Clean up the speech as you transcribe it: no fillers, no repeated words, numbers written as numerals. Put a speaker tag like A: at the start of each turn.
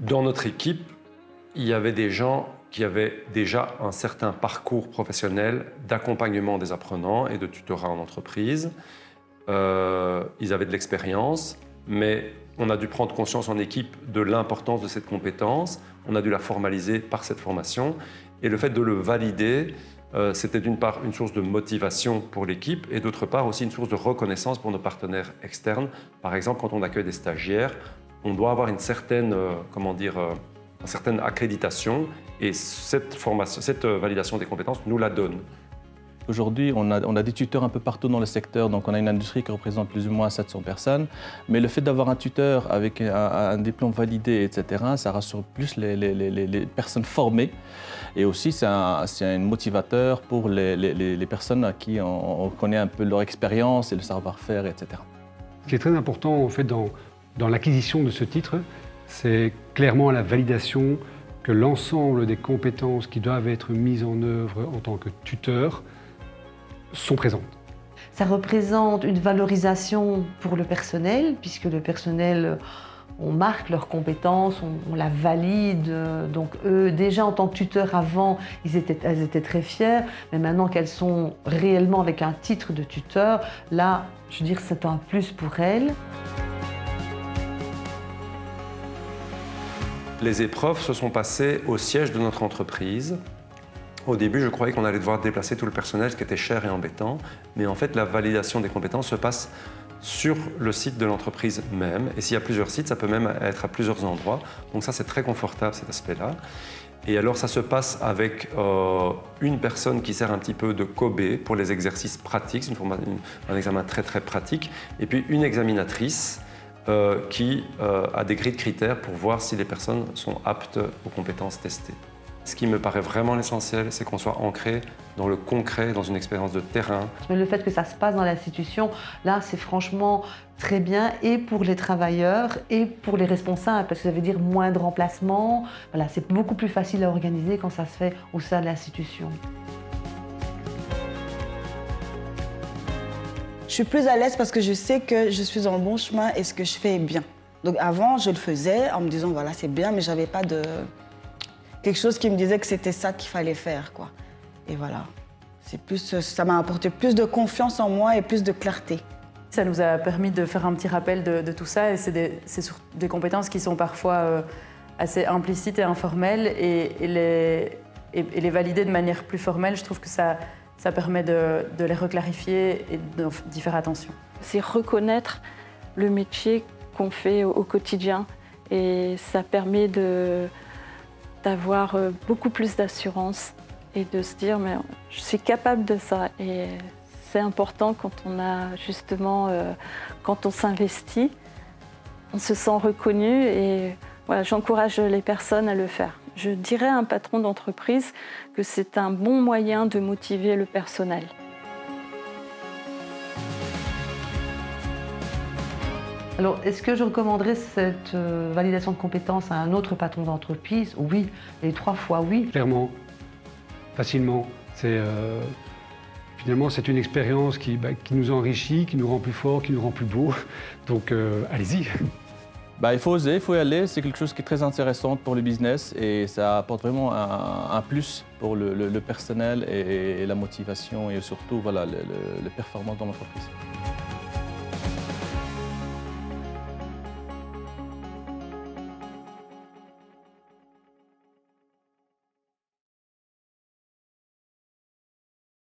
A: Dans notre équipe, il y avait des gens qui avaient déjà un certain parcours professionnel d'accompagnement des apprenants et de tutorat en entreprise. Ils avaient de l'expérience, mais on a dû prendre conscience en équipe de l'importance de cette compétence. On a dû la formaliser par cette formation. Et le fait de le valider, c'était d'une part une source de motivation pour l'équipe et d'autre part aussi une source de reconnaissance pour nos partenaires externes. Par exemple, quand on accueille des stagiaires, on doit avoir une certaine, une certaine accréditation et cette validation des compétences nous la donne.
B: Aujourd'hui, on a des tuteurs un peu partout dans le secteur, donc on a une industrie qui représente plus ou moins 700 personnes. Mais le fait d'avoir un tuteur avec un diplôme validé, etc., ça rassure plus les personnes formées. Et aussi, c'est un motivateur pour les personnes à qui on connaît un peu leur expérience et le savoir-faire, etc.
C: Ce qui est très important, en fait, dans l'acquisition de ce titre, c'est clairement la validation que l'ensemble des compétences qui doivent être mises en œuvre en tant que tuteur sont présentes.
D: Ça représente une valorisation pour le personnel, puisque le personnel, on marque leurs compétences, on la valide. Donc eux, déjà en tant que tuteurs avant, elles étaient très fiers, mais maintenant qu'elles sont réellement avec un titre de tuteur, là, je veux dire, c'est un plus pour elles.
A: Les épreuves se sont passées au siège de notre entreprise. Au début, je croyais qu'on allait devoir déplacer tout le personnel, ce qui était cher et embêtant. Mais en fait, la validation des compétences se passe sur le site de l'entreprise même. Et s'il y a plusieurs sites, ça peut même être à plusieurs endroits. Donc ça, c'est très confortable, cet aspect-là. Et alors, ça se passe avec une personne qui sert un petit peu de Kobe pour les exercices pratiques. C'est un examen très, très pratique. Et puis, une examinatrice qui a des grilles de critères pour voir si les personnes sont aptes aux compétences testées. Ce qui me paraît vraiment l'essentiel, c'est qu'on soit ancré dans le concret, dans une expérience de terrain.
D: Mais le fait que ça se passe dans l'institution, là, c'est franchement très bien, et pour les travailleurs, et pour les responsables, parce que ça veut dire moins de remplacements. Voilà, c'est beaucoup plus facile à organiser quand ça se fait au sein de l'institution.
E: Je suis plus à l'aise parce que je sais que je suis dans le bon chemin et ce que je fais est bien. Donc avant, je le faisais en me disant, voilà, c'est bien, mais j'avais pas quelque chose qui me disait que c'était ça qu'il fallait faire, quoi. Et voilà, ça m'a apporté plus de confiance en moi et plus de clarté.
F: Ça nous a permis de faire un petit rappel de tout ça, et c'est des compétences qui sont parfois assez implicites et informelles, et les valider de manière plus formelle, je trouve que ça permet de les reclarifier et d'y faire attention.
G: C'est reconnaître le métier qu'on fait au quotidien, et ça permet d'avoir beaucoup plus d'assurance et de se dire mais je suis capable de ça. Et c'est important quand on a justement, quand on s'investit, on se sent reconnu, et voilà, j'encourage les personnes à le faire. Je dirais à un patron d'entreprise que c'est un bon moyen de motiver le personnel.
D: Alors, est-ce que je recommanderais cette validation de compétences à un autre patron d'entreprise? Oui, les 3 fois oui.
C: Clairement, facilement. Finalement, c'est une expérience qui nous enrichit, qui nous rend plus forts, qui nous rend plus beaux. Donc, allez-y.
B: Il faut oser, il faut y aller. C'est quelque chose qui est très intéressant pour le business, et ça apporte vraiment un plus pour le personnel et la motivation, et surtout voilà, le performance dans l'entreprise.